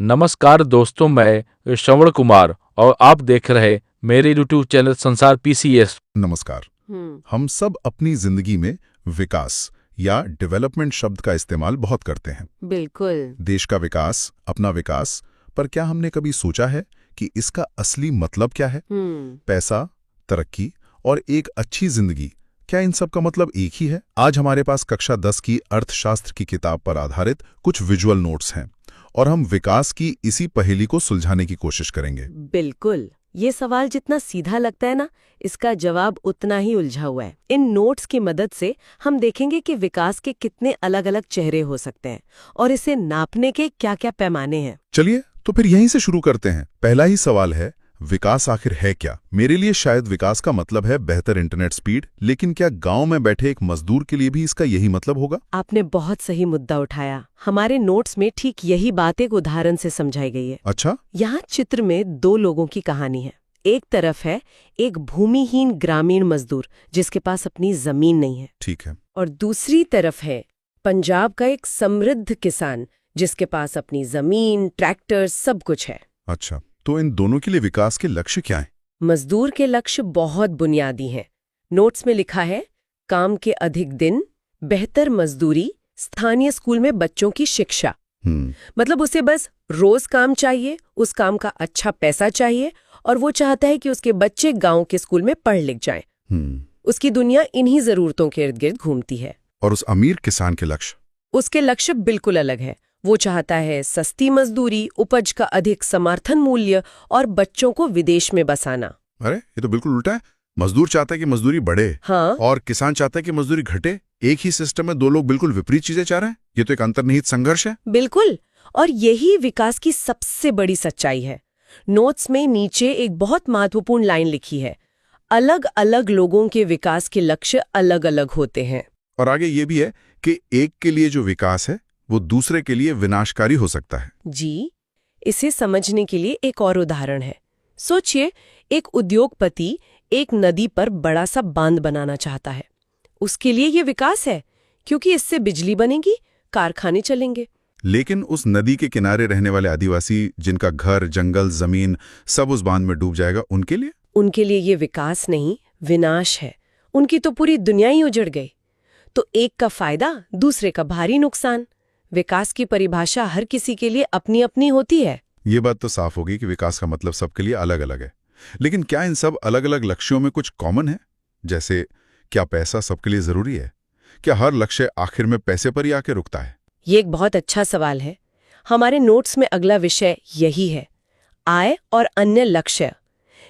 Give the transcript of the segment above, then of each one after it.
नमस्कार दोस्तों, मैं श्रवण कुमार और आप देख रहे मेरे यूट्यूब चैनल संसार पीसीएस। नमस्कार। हम सब अपनी जिंदगी में विकास या डेवलपमेंट शब्द का इस्तेमाल बहुत करते हैं। बिल्कुल। देश का विकास, अपना विकास, पर क्या हमने कभी सोचा है कि इसका असली मतलब क्या है? पैसा, तरक्की और एक अच्छी जिंदगी, क्या इन सब का मतलब एक ही है? आज हमारे पास कक्षा 10 की अर्थशास्त्र की किताब पर आधारित कुछ विजुअल नोट्स हैं और हम विकास की इसी पहेली को सुलझाने की कोशिश करेंगे। बिल्कुल, ये सवाल जितना सीधा लगता है ना, इसका जवाब उतना ही उलझा हुआ है। इन नोट्स की मदद से हम देखेंगे कि विकास के कितने अलग-अलग चेहरे हो सकते हैं और इसे नापने के क्या-क्या पैमाने हैं। चलिए तो फिर यहीं से शुरू करते हैं। पहला ही सवाल है, विकास आखिर है क्या? मेरे लिए शायद विकास का मतलब है बेहतर इंटरनेट स्पीड, लेकिन क्या गांव में बैठे एक मजदूर के लिए भी इसका यही मतलब होगा? आपने बहुत सही मुद्दा उठाया। हमारे नोट्स में ठीक यही बात एक उदाहरण से समझाई गई है। अच्छा, यहाँ चित्र में दो लोगों की कहानी है। एक तरफ है एक भूमिहीन ग्रामीण मजदूर जिसके पास अपनी जमीन नहीं है, ठीक है। और दूसरी तरफ है पंजाब का एक समृद्ध किसान जिसके पास अपनी जमीन, ट्रैक्टर, सब कुछ है। अच्छा, तो इन दोनों के लिए विकास के लक्ष्य क्या हैं? मजदूर के लक्ष्य बहुत बुनियादी हैं। नोट्स में लिखा है काम के अधिक दिन, बेहतर मजदूरी, स्थानीय स्कूल में बच्चों की शिक्षा। मतलब उसे बस रोज काम चाहिए, उस काम का अच्छा पैसा चाहिए और वो चाहता है कि उसके बच्चे गांव के स्कूल में पढ़ लिख जाएं। उसकी दुनिया इन्हीं जरूरतों के इर्द गिर्द घूमती है। और उस अमीर किसान के लक्ष्य? उसके लक्ष्य बिल्कुल अलग है। वो चाहता है सस्ती मजदूरी, उपज का अधिक समर्थन मूल्य और बच्चों को विदेश में बसाना। अरे, ये तो बिल्कुल उल्टा है। मजदूर चाहता है कि मजदूरी बढ़े, हाँ, और किसान चाहता है कि मजदूरी घटे। एक ही सिस्टम में दो लोग बिल्कुल विपरीत चीजें चाह रहे हैं। ये तो एक अंतर्निहित संघर्ष है। बिल्कुल। और यही विकास की सबसे बड़ी सच्चाई है। नोट्स में नीचे एक बहुत महत्वपूर्ण लाइन लिखी है, अलग अलग लोगों के विकास के लक्ष्य अलग अलग होते हैं। और आगे ये भी है कि एक के लिए जो विकास है वो दूसरे के लिए विनाशकारी हो सकता है। जी, इसे समझने के लिए एक और उदाहरण है। सोचिए, एक उद्योगपति एक नदी पर बड़ा सा बांध बनाना चाहता है। उसके लिए ये विकास है क्योंकि इससे बिजली बनेगी, कारखाने चलेंगे। लेकिन उस नदी के किनारे रहने वाले आदिवासी, जिनका घर, जंगल, जमीन सब उस बांध में डूब जाएगा, उनके लिए ये विकास नहीं, विनाश है। उनकी तो पूरी दुनिया ही उजड़ गई। तो एक का फायदा, दूसरे का भारी नुकसान। विकास की परिभाषा हर किसी के लिए अपनी अपनी होती है। ये बात तो साफ होगी कि विकास का मतलब सबके लिए अलग अलग है। लेकिन क्या इन सब अलग अलग लक्ष्यों में कुछ कॉमन है? जैसे, क्या पैसा सबके लिए जरूरी है? क्या हर लक्ष्य आखिर में पैसे पर ही आके रुकता है? ये एक बहुत अच्छा सवाल है। हमारे नोट्स में अगला विषय यही है, आय और अन्य लक्ष्य।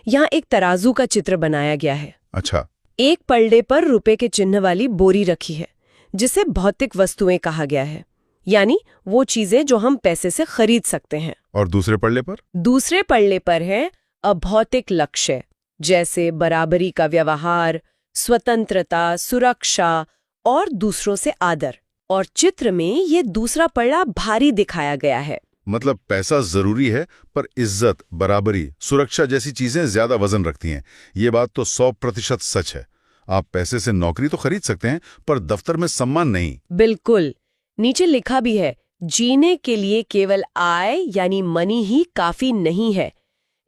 यहाँ एक तराजू का चित्र बनाया गया है। अच्छा। एक पलड़े पर रुपए के चिन्ह वाली बोरी रखी है, जिसे भौतिक वस्तुएं कहा गया है, यानी वो चीजें जो हम पैसे से खरीद सकते हैं। और दूसरे पल्ले पर? दूसरे पल्ले पर है अभौतिक लक्ष्य, जैसे बराबरी का व्यवहार, स्वतंत्रता, सुरक्षा और दूसरों से आदर। और चित्र में ये दूसरा पल्ला भारी दिखाया गया है। मतलब पैसा जरूरी है, पर इज्जत, बराबरी, सुरक्षा जैसी चीजें ज्यादा वजन रखती हैं। ये बात तो 100% सच है। आप पैसे से नौकरी तो खरीद सकते हैं, पर दफ्तर में सम्मान नहीं। बिल्कुल। नीचे लिखा भी है, जीने के लिए केवल आय यानी मनी ही काफी नहीं है।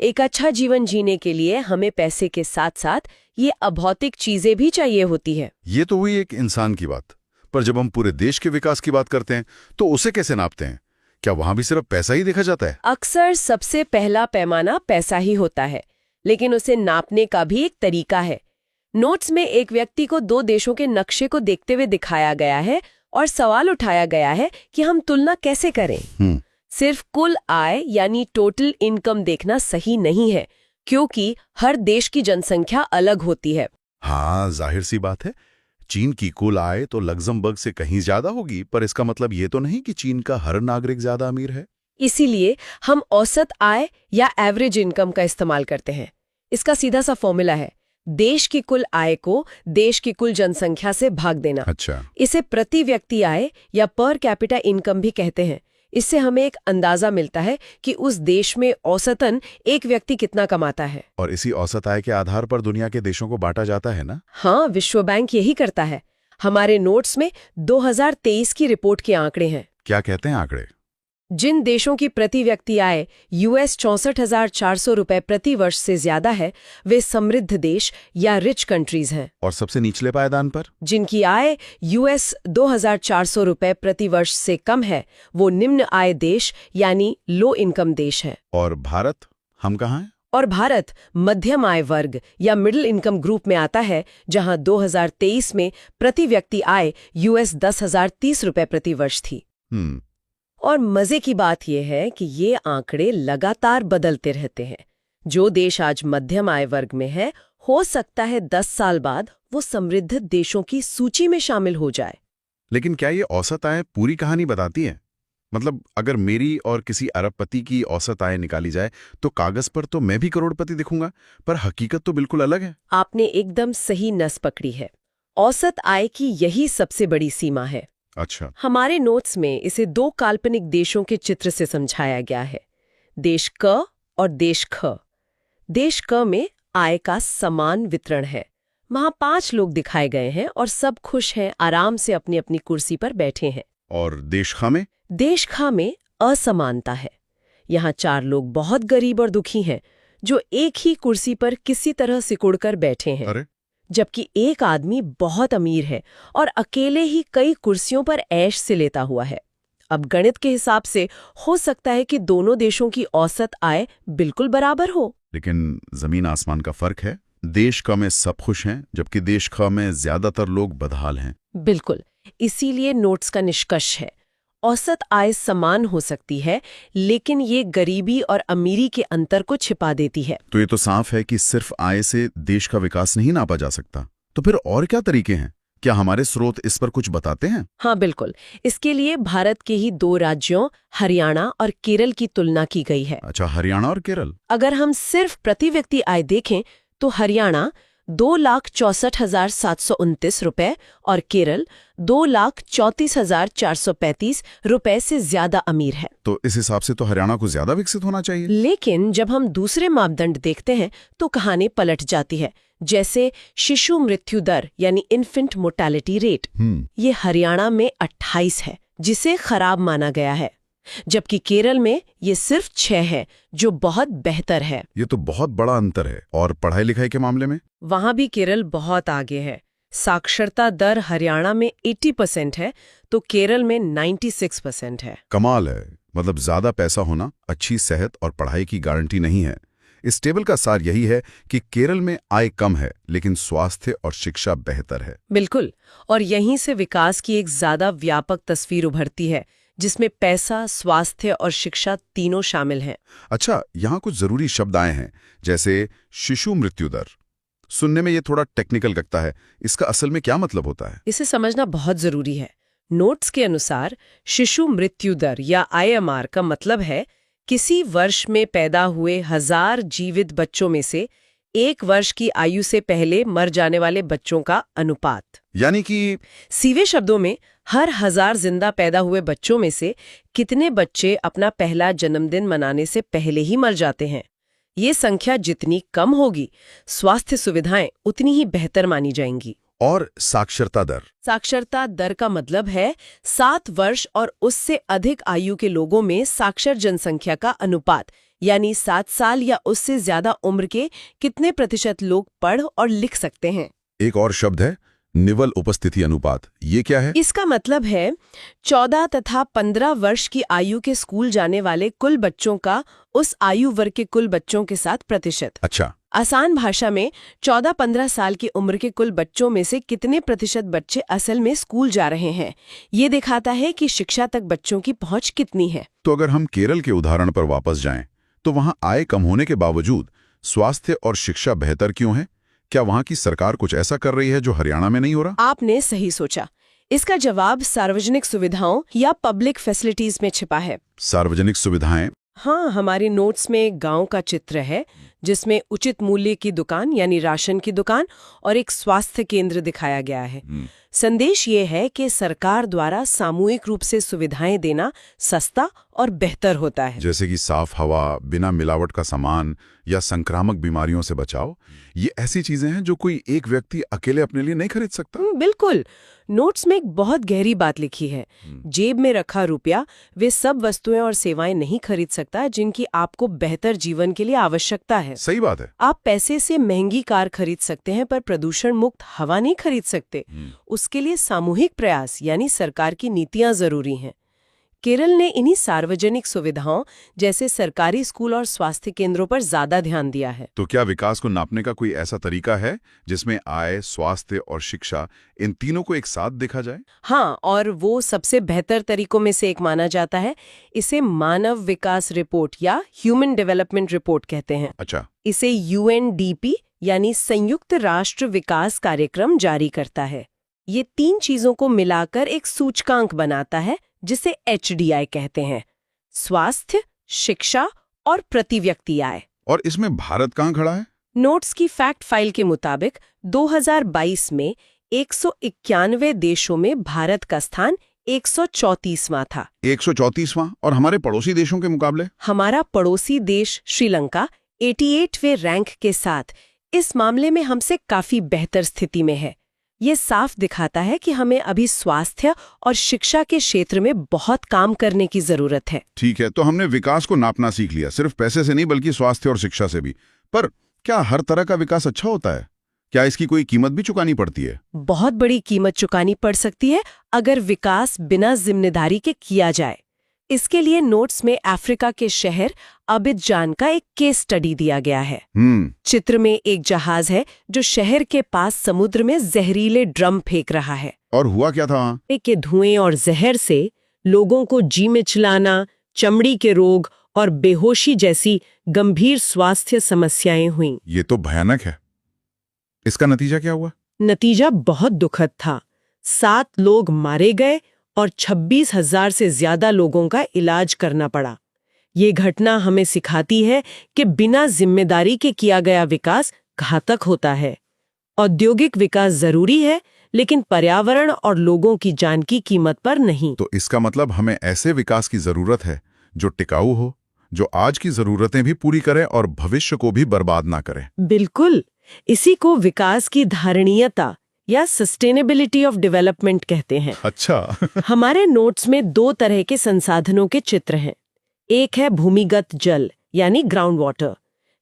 एक अच्छा जीवन जीने के लिए हमें पैसे के साथ साथ ये अभौतिक चीजें भी चाहिए होती है। ये तो हुई एक इंसान की बात, पर जब हम पूरे देश के विकास की बात करते हैं तो उसे कैसे नापते हैं? क्या वहां भी सिर्फ पैसा ही देखा जाता है? अक्सर सबसे पहला पैमाना पैसा ही होता है, लेकिन उसे नापने का भी एक तरीका है। नोट्स में एक व्यक्ति को दो देशों के नक्शे को देखते हुए दिखाया गया है और सवाल उठाया गया है कि हम तुलना कैसे करें। सिर्फ कुल आय यानी टोटल इनकम देखना सही नहीं है, क्योंकि हर देश की जनसंख्या अलग होती है। हाँ, जाहिर सी बात है। चीन की कुल आय तो लग्जमबर्ग से कहीं ज्यादा होगी, पर इसका मतलब ये तो नहीं कि चीन का हर नागरिक ज्यादा अमीर है। इसीलिए हम औसत आय या एवरेज इनकम का इस्तेमाल करते हैं। इसका सीधा सा फॉर्मूला है, देश की कुल आय को देश की कुल जनसंख्या से भाग देना। अच्छा। इसे प्रति व्यक्ति आय या पर कैपिटा इनकम भी कहते हैं। इससे हमें एक अंदाजा मिलता है कि उस देश में औसतन एक व्यक्ति कितना कमाता है। और इसी औसत आय के आधार पर दुनिया के देशों को बांटा जाता है ना? हाँ, विश्व बैंक यही करता है। हमारे नोट्स में 2023 की रिपोर्ट के आंकड़े हैं। क्या कहते हैं आंकड़े? जिन देशों की प्रति व्यक्ति आय US 64,400 रुपए प्रति वर्ष से ज्यादा है, वे समृद्ध देश या रिच कंट्रीज हैं। और सबसे निचले पायदान पर? जिनकी आय US 2,400 रुपए प्रति वर्ष से कम है, वो निम्न आय देश यानी लो इनकम देश है। और भारत, हम कहाँ हैं? और भारत मध्यम आय वर्ग या मिडिल इनकम ग्रुप में आता है, जहां 2023 में प्रति व्यक्ति आय US 10,030 रुपए प्रति वर्ष थी। और मजे की बात यह है कि ये आंकड़े लगातार बदलते रहते हैं। जो देश आज मध्यम आय वर्ग में है, हो सकता है 10 साल बाद वो समृद्ध देशों की सूची में शामिल हो जाए। लेकिन क्या ये औसत आय पूरी कहानी बताती है? मतलब अगर मेरी और किसी अरबपति की औसत आय निकाली जाए तो कागज पर तो मैं भी करोड़पति दिखूंगा, पर हकीकत तो बिल्कुल अलग है। आपने एकदम सही नस पकड़ी है। औसत आय की यही सबसे बड़ी सीमा है। अच्छा। हमारे नोट्स में इसे 2 काल्पनिक देशों के चित्र से समझाया गया है, देश क और देश ख। देश क में आय का समान वितरण है। वहां 5 लोग दिखाए गए हैं और सब खुश हैं, आराम से अपनी अपनी कुर्सी पर बैठे हैं। और देश ख में? देश ख में असमानता है। यहाँ 4 लोग बहुत गरीब और दुखी हैं, जो एक ही कुर्सी पर किसी तरह सिकुड़कर बैठे हैं। अरे? जबकि एक आदमी बहुत अमीर है और अकेले ही कई कुर्सियों पर ऐश से लेता हुआ है। अब गणित के हिसाब से हो सकता है कि दोनों देशों की औसत आय बिल्कुल बराबर हो। लेकिन जमीन आसमान का फर्क है। देश क में सब खुश हैं, जबकि देश ख में ज्यादातर लोग बदहाल हैं। बिल्कुल, इसीलिए नोट्स का निष्कर्ष है, औसत आय समान हो सकती है, लेकिन ये गरीबी और अमीरी के अंतर को छिपा देती है। तो ये तो साफ है कि सिर्फ आय से देश का विकास नहीं नापा जा सकता। तो फिर और क्या तरीके हैं? क्या हमारे स्रोत इस पर कुछ बताते हैं? हाँ बिल्कुल, इसके लिए भारत के ही 2 राज्यों हरियाणा और केरल की तुलना की गई है। अच्छा, हरियाणा और केरल। अगर हम सिर्फ प्रति व्यक्ति आय देखें तो हरियाणा 2,64,729 रुपए और केरल 2,34,435 रुपए से ज्यादा अमीर है। तो इस हिसाब से तो हरियाणा को ज्यादा विकसित होना चाहिए। लेकिन जब हम दूसरे मापदंड देखते हैं तो कहानी पलट जाती है। जैसे शिशु मृत्यु दर यानी इन्फेंट मोर्टेलिटी रेट, ये हरियाणा में 28 है, जिसे खराब माना गया है, जबकि केरल में ये सिर्फ 6 है, जो बहुत बेहतर है। ये तो बहुत बड़ा अंतर है। और पढ़ाई लिखाई के मामले में? वहां भी केरल बहुत आगे है। साक्षरता दर हरियाणा में 80% है तो केरल में 96% है। कमाल है। मतलब ज्यादा पैसा होना अच्छी सेहत और पढ़ाई की गारंटी नहीं है। इस टेबल का सार यही है कि केरल में आय कम है, लेकिन स्वास्थ्य और शिक्षा बेहतर है। बिल्कुल, और यहीं से विकास की एक ज्यादा व्यापक तस्वीर उभरती है, जिसमें पैसा, स्वास्थ्य और शिक्षा तीनों शामिल हैं। अच्छा, यहाँ कुछ जरूरी शब्द आए हैं, जैसे शिशु मृत्यु दर। सुनने में ये थोड़ा टेक्निकल लगता है। इसका असल में क्या मतलब होता है? इसे समझना बहुत जरूरी है। नोट्स के अनुसार शिशु मृत्यु दर या IMR का मतलब है किसी वर्ष में पैदा हुए 1000 जीवित बच्चों में से 1 वर्ष की आयु से पहले मर जाने वाले बच्चों का अनुपात। यानी कि सीधे शब्दों में, हर 1000 जिंदा पैदा हुए बच्चों में से कितने बच्चे अपना पहला जन्मदिन मनाने से पहले ही मर जाते हैं। ये संख्या जितनी कम होगी, स्वास्थ्य सुविधाएं उतनी ही बेहतर मानी जाएंगी। और साक्षरता दर? साक्षरता दर का मतलब है 7 वर्ष और उससे अधिक आयु के लोगों में साक्षर जनसंख्या का अनुपात, यानी 7 साल या उससे ज्यादा उम्र के कितने प्रतिशत लोग पढ़ और लिख सकते हैं। एक और शब्द है निवल उपस्थिति अनुपात। ये क्या है? इसका मतलब है 14 तथा 15 वर्ष की आयु के स्कूल जाने वाले कुल बच्चों का उस आयु वर्ग के कुल बच्चों के साथ प्रतिशत। अच्छा। आसान भाषा में 14-15 साल की उम्र के कुल बच्चों में से कितने प्रतिशत बच्चे असल में स्कूल जा रहे हैं, ये दिखाता है कि शिक्षा तक बच्चों की पहुंच कितनी है। तो अगर हम केरल के उदाहरण पर वापस जाएं, तो वहां आय कम होने के बावजूद स्वास्थ्य और शिक्षा बेहतर क्यों है? क्या वहां की सरकार कुछ ऐसा कर रही है जो हरियाणा में नहीं हो रहा? आपने सही सोचा। इसका जवाब सार्वजनिक सुविधाओं या पब्लिक फैसिलिटीज में छिपा है। सार्वजनिक सुविधाएं? हाँ, हमारे नोट्स में एक गांव का चित्र है जिसमें उचित मूल्य की दुकान यानी राशन की दुकान और एक स्वास्थ्य केंद्र दिखाया गया है। संदेश ये है कि सरकार द्वारा सामूहिक रूप से सुविधाएं देना सस्ता और बेहतर होता है। जैसे कि साफ हवा, बिना मिलावट का सामान या संक्रामक बीमारियों से बचाव, ये ऐसी चीजें हैं जो कोई एक व्यक्ति अकेले अपने लिए नहीं खरीद सकता। बिल्कुल। नोट्स में एक बहुत गहरी बात लिखी है। जेब में रखा रुपया वे सब वस्तुएं और सेवाएं नहीं खरीद सकता जिनकी आपको बेहतर जीवन के लिए आवश्यकता है। सही बात है। आप पैसे से महंगी कार खरीद सकते हैं पर प्रदूषण मुक्त हवा नहीं खरीद सकते। उसके लिए सामूहिक प्रयास यानी सरकार की नीतियां जरूरी हैं। केरल ने इन्हीं सार्वजनिक सुविधाओं जैसे सरकारी स्कूल और स्वास्थ्य केंद्रों पर ज्यादा ध्यान दिया है। तो क्या विकास को नापने का कोई ऐसा तरीका है जिसमें आय, स्वास्थ्य और शिक्षा इन तीनों को एक साथ देखा जाए? हाँ, और वो सबसे बेहतर तरीकों में से एक माना जाता है। इसे मानव विकास रिपोर्ट या ह्यूमन डेवलपमेंट रिपोर्ट कहते हैं। अच्छा। इसे यूएनडीपी यानी संयुक्त राष्ट्र विकास कार्यक्रम जारी करता है। ये तीन चीजों को मिलाकर एक सूचकांक बनाता है जिसे HDI कहते हैं: स्वास्थ्य, शिक्षा और प्रति व्यक्ति आय। और इसमें भारत कहाँ खड़ा है? नोट्स की फैक्ट फाइल के मुताबिक 2022 में 191 देशों में भारत का स्थान 134वां था। 134वां? और हमारे पड़ोसी देशों के मुकाबले? हमारा पड़ोसी देश श्रीलंका 88वें रैंक के साथ इस मामले में हमसे काफी बेहतर स्थिति में है। ये साफ दिखाता है कि हमें अभी स्वास्थ्य और शिक्षा के क्षेत्र में बहुत काम करने की जरूरत है। ठीक है, तो हमने विकास को नापना सीख लिया, सिर्फ पैसे से नहीं बल्कि स्वास्थ्य और शिक्षा से भी। पर क्या हर तरह का विकास अच्छा होता है? क्या इसकी कोई कीमत भी चुकानी पड़ती है? बहुत बड़ी कीमत चुकानी पड़ सकती है अगर विकास बिना जिम्मेदारी के किया जाए। इसके लिए नोट्स में अफ्रीका के शहर अबिदजान का एक केस स्टडी दिया गया है। चित्र में एक जहाज है जो शहर के पास समुद्र में जहरीले ड्रम फेंक रहा है। और हुआ क्या था वहाँ? के धुएं और जहर से लोगों को जी मिचलाना, चमड़ी के रोग और बेहोशी जैसी गंभीर स्वास्थ्य समस्याएं हुईं। ये तो भयानक है। इसका नतीजा क्या हुआ? नतीजा बहुत दुखद था। 7 लोग मारे गए और 26,000 से ज्यादा लोगों का इलाज करना पड़ा। ये घटना हमें सिखाती है कि बिना जिम्मेदारी के किया गया विकास घातक होता है। औद्योगिक विकास जरूरी है, लेकिन पर्यावरण और लोगों की जान की कीमत पर नहीं। तो इसका मतलब हमें ऐसे विकास की जरूरत है जो टिकाऊ हो, जो आज की जरूरतें भी पूरी करे और भविष्य को भी बर्बाद ना करे। बिल्कुल, इसी को विकास की धारणीयता या सस्टेनेबिलिटी ऑफ डेवलपमेंट कहते हैं। अच्छा। हमारे नोट्स में 2 तरह के संसाधनों के चित्र हैं। एक है भूमिगत जल यानी ग्राउंड वाटर।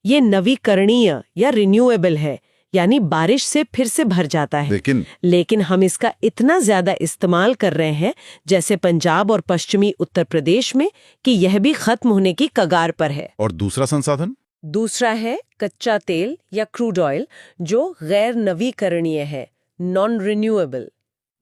ये नवीकरणीय या रिन्यूएबल है, यानी बारिश से फिर से भर जाता है। लेकिन हम इसका इतना ज्यादा इस्तेमाल कर रहे हैं, जैसे पंजाब और पश्चिमी उत्तर प्रदेश में, कि यह भी खत्म होने की कगार पर है। और दूसरा संसाधन? दूसरा है कच्चा तेल या क्रूड ऑयल, जो गैर नवीकरणीय है, नॉन रिन्यूएबल।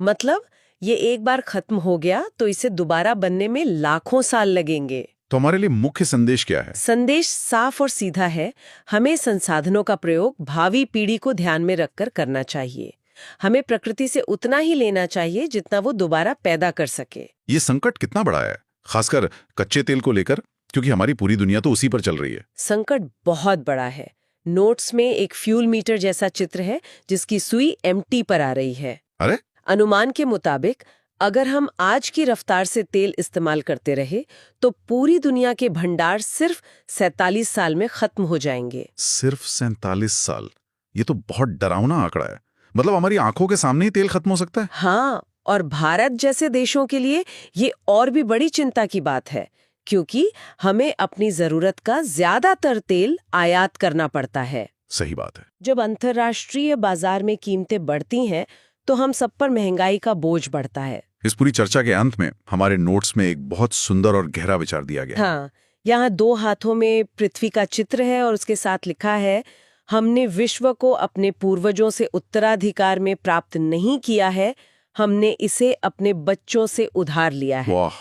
मतलब ये एक बार खत्म हो गया तो इसे दोबारा बनने में लाखों साल लगेंगे। तो हमारे लिए मुख्य संदेश क्या है? संदेश साफ और सीधा है। हमें संसाधनों का प्रयोग भावी पीढ़ी को ध्यान में रखकर करना चाहिए। हमें प्रकृति से उतना ही लेना चाहिए जितना वो दोबारा पैदा कर सके। ये संकट कितना बड़ा है, खासकर कच्चे तेल को लेकर, क्योंकि हमारी पूरी दुनिया तो उसी पर चल रही है। संकट बहुत बड़ा है। नोट्स में एक फ्यूल मीटर जैसा चित्र है जिसकी सुई एम्प्टी पर आ रही है। अरे! अनुमान के मुताबिक अगर हम आज की रफ्तार से तेल इस्तेमाल करते रहे तो पूरी दुनिया के भंडार सिर्फ 47 साल में खत्म हो जाएंगे। सिर्फ 47 साल? ये तो बहुत डरावना आंकड़ा है। मतलब हमारी आंखों के सामने ही तेल खत्म हो सकता है। हाँ, और भारत जैसे देशों के लिए ये और भी बड़ी चिंता की बात है, क्योंकि हमें अपनी जरूरत का ज्यादातर तेल आयात करना पड़ता है। सही बात है। जब अंतर्राष्ट्रीय बाजार में कीमतें बढ़ती हैं तो हम सब पर महंगाई का बोझ बढ़ता है। इस पूरी चर्चा के अंत में हमारे नोट्स में एक बहुत सुंदर और गहरा विचार दिया गया है। हाँ, यहाँ 2 हाथों में पृथ्वी का चित्र है और उसके साथ लिखा है, हमने विश्व को अपने पूर्वजों से उत्तराधिकार में प्राप्त नहीं किया है, हमने इसे अपने बच्चों से उधार लिया है। वाह,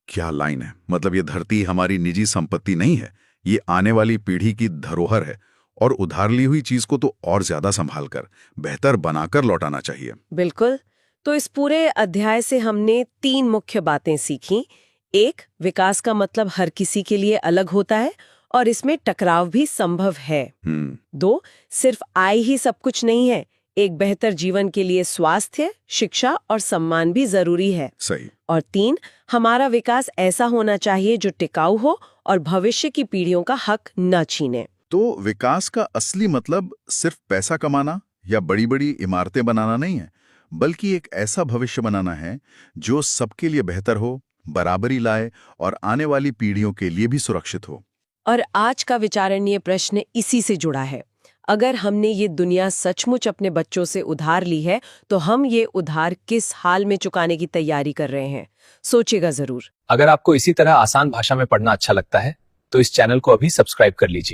क्या लाइन है। मतलब ये धरती हमारी निजी संपत्ति नहीं है, ये आने वाली पीढ़ी की धरोहर है, और उधार ली हुई चीज को तो और ज्यादा संभाल कर, बेहतर बनाकर लौटाना चाहिए। बिल्कुल। तो इस पूरे अध्याय से हमने 3 मुख्य बातें सीखी। 1, विकास का मतलब हर किसी के लिए अलग होता है और इसमें टकराव भी संभव है। 2, सिर्फ आय ही सब कुछ नहीं है। एक बेहतर जीवन के लिए स्वास्थ्य, शिक्षा और सम्मान भी जरूरी है। सही। और 3, हमारा विकास ऐसा होना चाहिए जो टिकाऊ हो और भविष्य की पीढ़ियों का हक न छीने। तो विकास का असली मतलब सिर्फ पैसा कमाना या बड़ी-बड़ी इमारतें बनाना नहीं है, बल्कि एक ऐसा भविष्य बनाना है जो सबके लिए बेहतर हो, बराबरी लाए और आने वाली पीढ़ियों के लिए भी सुरक्षित हो। और आज का विचारणीय प्रश्न इसी से जुड़ा है। अगर हमने ये दुनिया सचमुच अपने बच्चों से उधार ली है, तो हम ये उधार किस हाल में चुकाने की तैयारी कर रहे हैं? सोचिएगा जरूर। अगर आपको इसी तरह आसान भाषा में पढ़ना अच्छा लगता है, तो इस चैनल को अभी सब्सक्राइब कर लीजिए।